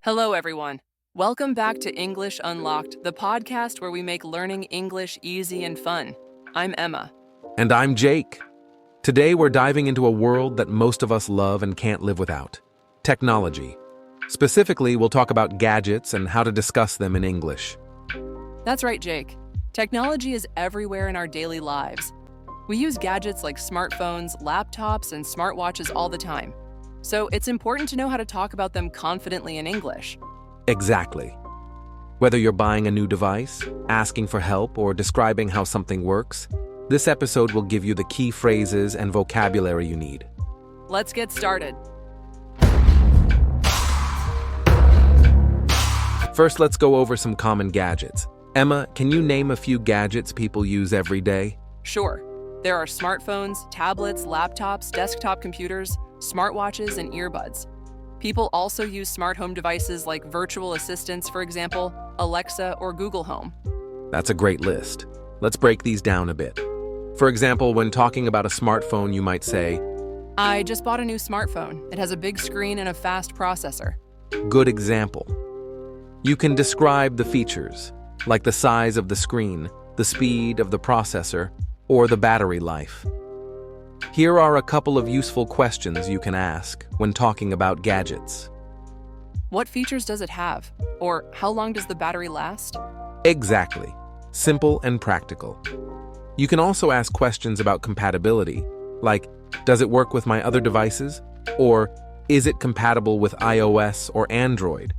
Hello, everyone. Welcome back to English Unlocked, the podcast where we make learning English easy and fun. I'm Emma. And I'm Jake. Today we're diving into a world that most of us love and can't live without: technology. Specifically, we'll talk about gadgets and how to discuss them in English. That's right, Jake. Technology is everywhere in our daily lives. We use gadgets like smartphones, laptops, and smartwatches all the time. So it's important to know how to talk about them confidently in English. Exactly. Whether you're buying a new device, asking for help, or describing how something works, this episode will give you the key phrases and vocabulary you need. Let's get started. First, let's go over some common gadgets. Emma, can you name a few gadgets people use every day? Sure. There are smartphones, tablets, laptops, desktop computers, smartwatches, and earbuds. People also use smart home devices like virtual assistants, for example, Alexa or Google Home. That's a great list. Let's break these down a bit. For example, when talking about a smartphone, you might say, I just bought a new smartphone. It has a big screen and a fast processor. good example. You can describe the features, like the size of the screen, the speed of the processor, or the battery life. Here are a couple of useful questions you can ask when talking about gadgets. What features does it have? Or how long does the battery last? Exactly. Simple and practical. You can also ask questions about compatibility, like, does it work with my other devices? Or, is it compatible with iOS or Android?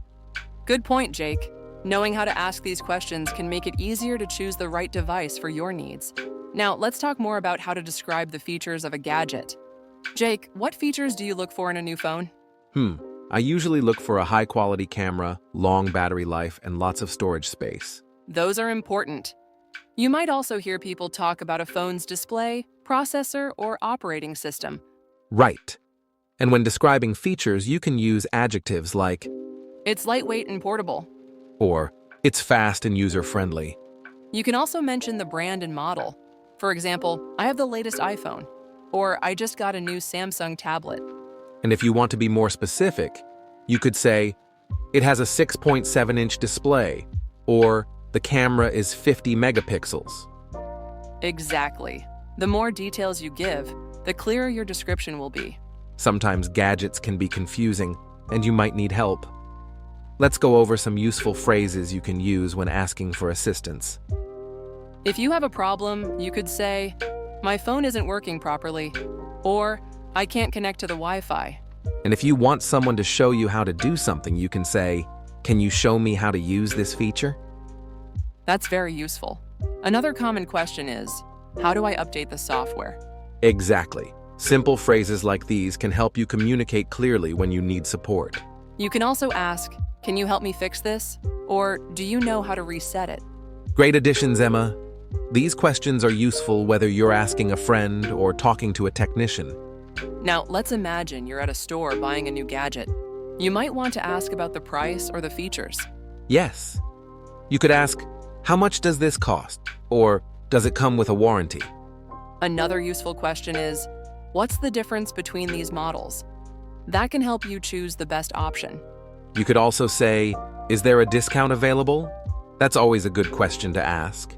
Good point, Jake. Knowing how to ask these questions can make it easier to choose the right device for your needs. Now, let's talk more about how to describe the features of a gadget. Jake, what features do you look for in a new phone? I usually look for a high-quality camera, long battery life, and lots of storage space. Those are important. You might also hear people talk about a phone's display, processor, or operating system. Right. And when describing features, you can use adjectives like, It's lightweight and portable. or it's fast and user-friendly. You can also mention the brand and model. For example, I have the latest iPhone, or I just got a new Samsung tablet. And if you want to be more specific, you could say, it has a 6.7-inch display, or the camera is 50 megapixels. Exactly. The more details you give, the clearer your description will be. Sometimes gadgets can be confusing, and you might need help. Let's go over some useful phrases you can use when asking for assistance. If you have a problem, you could say, my phone isn't working properly, or I can't connect to the Wi-Fi. And if you want someone to show you how to do something, you can say, can you show me how to use this feature? That's very useful. Another common question is, how do I update the software? Exactly. Simple phrases like these can help you communicate clearly when you need support. You can also ask, can you help me fix this? Or do you know how to reset it? Great additions, Emma. These questions are useful whether you're asking a friend or talking to a technician. Now, let's imagine you're at a store buying a new gadget. You might want to ask about the price or the features. Yes. You could ask, how much does this cost? Or does it come with a warranty? Another useful question is, what's the difference between these models? That can help you choose the best option. You could also say, is there a discount available? That's always a good question to ask.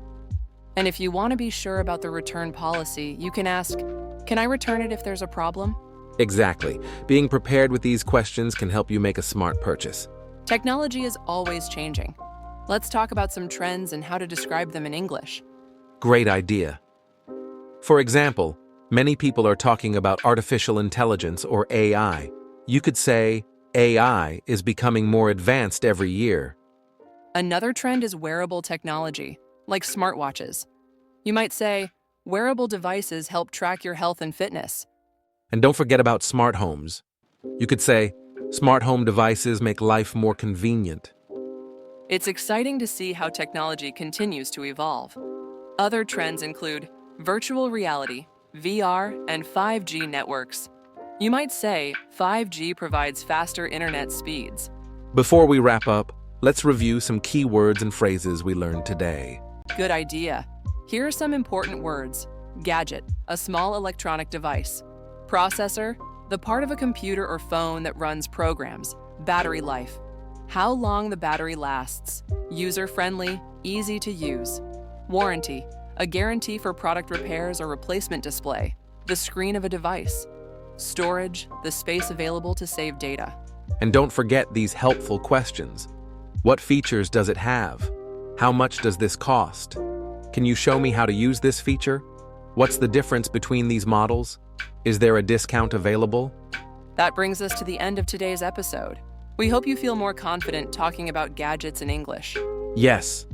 And if you want to be sure about the return policy, you can ask, can I return it if there's a problem? Exactly. Being prepared with these questions can help you make a smart purchase. Technology is always changing. Let's talk about some trends and how to describe them in English. Great idea. For example, many people are talking about artificial intelligence or AI. You could say, AI is becoming more advanced every year. Another trend is wearable technology, like smartwatches. You might say, wearable devices help track your health and fitness. And don't forget about smart homes. You could say, smart home devices make life more convenient. It's exciting to see how technology continues to evolve. Other trends include virtual reality, VR, and 5G networks. You might say 5G provides faster internet speeds. Before we wrap up, let's review some key words and phrases we learned today. Good idea. Here are some important words. Gadget, a small electronic device. Processor, the part of a computer or phone that runs programs. Battery life. How long the battery lasts. User-friendly, easy to use. Warranty, a guarantee for product repairs or replacement display. The screen of a device. Storage, the space available to save data. And don't forget these helpful questions. What features does it have? How much does this cost? Can you show me how to use this feature? What's the difference between these models? Is there a discount available? That brings us to the end of today's episode. We hope you feel more confident talking about gadgets in English. Yes.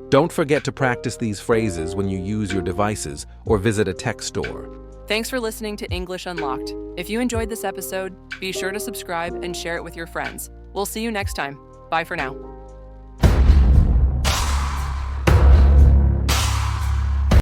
Don't forget to practice these phrases when you use your devices or visit a tech store. Thanks for listening to English Unlocked. If you enjoyed this episode, be sure to subscribe and share it with your friends. We'll see you next time. Bye for now.